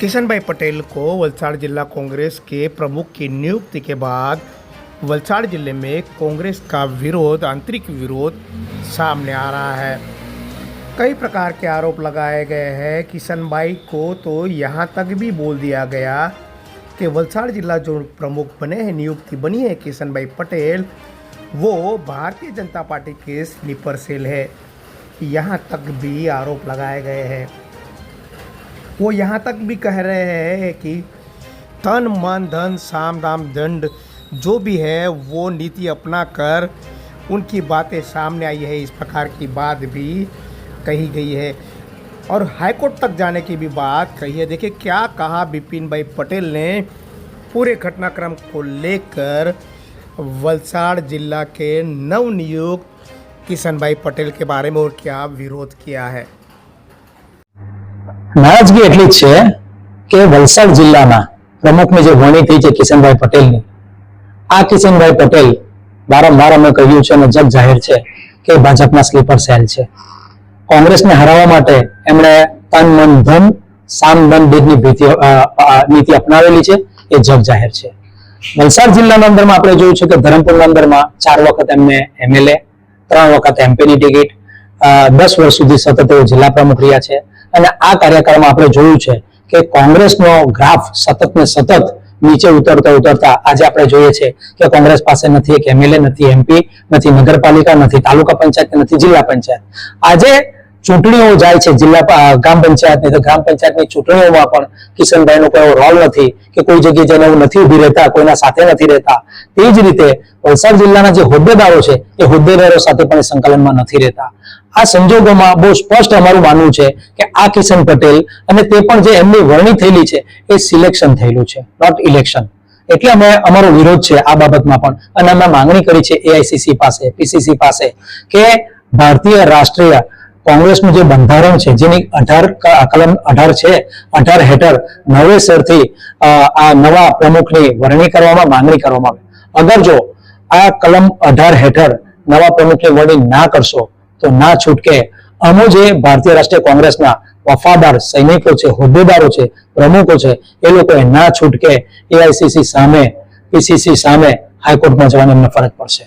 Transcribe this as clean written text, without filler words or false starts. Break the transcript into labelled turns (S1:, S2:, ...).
S1: किशन भाई पटेल को वलसाड़ जिला कांग्रेस के प्रमुख की नियुक्ति के बाद वलसाड़ जिले में कांग्रेस का विरोध, आंतरिक विरोध सामने आ रहा है। कई प्रकार के आरोप लगाए गए हैं। किशन भाई को तो यहाँ तक भी बोल दिया गया कि वलसाड़ जिला जो प्रमुख बने हैं, नियुक्ति बनी है किशन भाई पटेल, वो भारतीय जनता पार्टी के स्लीपर सेल है। यहाँ तक भी आरोप लगाए गए हैं। वो यहाँ तक भी कह रहे हैं कि तन मन धन साम दाम दंड जो भी है वो नीति अपना कर उनकी बातें सामने आई है। इस प्रकार की बात भी कही गई है और हाईकोर्ट तक जाने की भी बात कही है। देखिए क्या कहा बिपिन भाई पटेल ने पूरे घटनाक्रम को लेकर वलसाड़ जिला के नवनियुक्त किशन भाई पटेल के बारे में और क्या विरोध किया है।
S2: નારાજગી એટલી જ છે કે વલસાડ જિલ્લાના પ્રમુખની જે વરણી થઈ છે કિશનભાઈ પટેલની, આ કિશનભાઈ પટેલ વારંવાર અમે કહ્યું છે અને જગ જાહેર છે કે ભાજપના સ્લીપર સેલ છે। કોંગ્રેસને હરાવવા માટે એમણે તન મન ધન સામ દન બેદની નીતિ અપનાવેલી છે, એ જગ જાહેર છે। વલસાડ જિલ્લાના અંદરમાં આપણે જોયું છે કે ધરમપુરના અંદરમાં 4 વખત એમને એમએલએ, 3 વખત એમપીની ટિકિટ, 10 વર્ષ સુધી સતત તેઓ જિલ્લા પ્રમુખ રહ્યા છે। અને આ કાર્યકાળમાં આપણે જોયું છે કે કોંગ્રેસનો ગ્રાફ સતત ને સતત નીચે ઉતરતા આજે આપણે જોઈએ છે કે કોંગ્રેસ પાસે નથી એક એમએલએ, નથી એમપી, નથી નગરપાલિકા, નથી તાલુકા પંચાયત, નથી જિલ્લા પંચાયત। આજે ચૂંટણીઓ જાય છે જિલ્લા ગ્રામ પંચાયતની, તો ગ્રામ પંચાયતની ચૂંટણીઓમાં પણ કિશનભાઈનો કોઈ રોલ નથી કે કોઈ જગ્યાએ જઈને નથી ઉભી રહેતા, કોઈના સાથે નથી રહેતા। તે જ રીતે વલસાડ જિલ્લાના જે હોદ્દેદારો છે એ હોદ્દેદારો સાથે પણ સંકલનમાં નથી રહેતા। આ સંજોગોમાં બહુ સ્પષ્ટ અમારું માનવું છે કે આ કિશન પટેલ અને તે પણ જે એમની વરણી થયેલી છે એ સિલેક્શન થયેલું છે, નોટ ઇલેક્શન। એટલે અમે અમારો વિરોધ છે આ બાબતમાં પણ અને અમે માંગણી કરી છે એઆઈસીસી પાસે, પીસીસી પાસે કે ભારતીય રાષ્ટ્રીય કોંગ્રેસનું જે બંધારણ છે જેની કલમ 18 છે, 18 હેઠળ નવેસરથી આ નવા પ્રમુખની વરણી કરવામાં માંગણી કરવામાં આવે। અગર જો આ કલમ 18 હેઠળ નવા પ્રમુખની વરણી ના કરશો તો ના છૂટકે અમો જે ભારતીય રાષ્ટ્રીય કોંગ્રેસના વફાદાર સૈનિકો છે, હોદ્દેદારો છે, પ્રમુખો છે, એ લોકોએ ના છૂટકે એઆઈસીસી સામે, પીસીસી સામે હાઈકોર્ટમાં જવાની અમને ફરજ પડશે।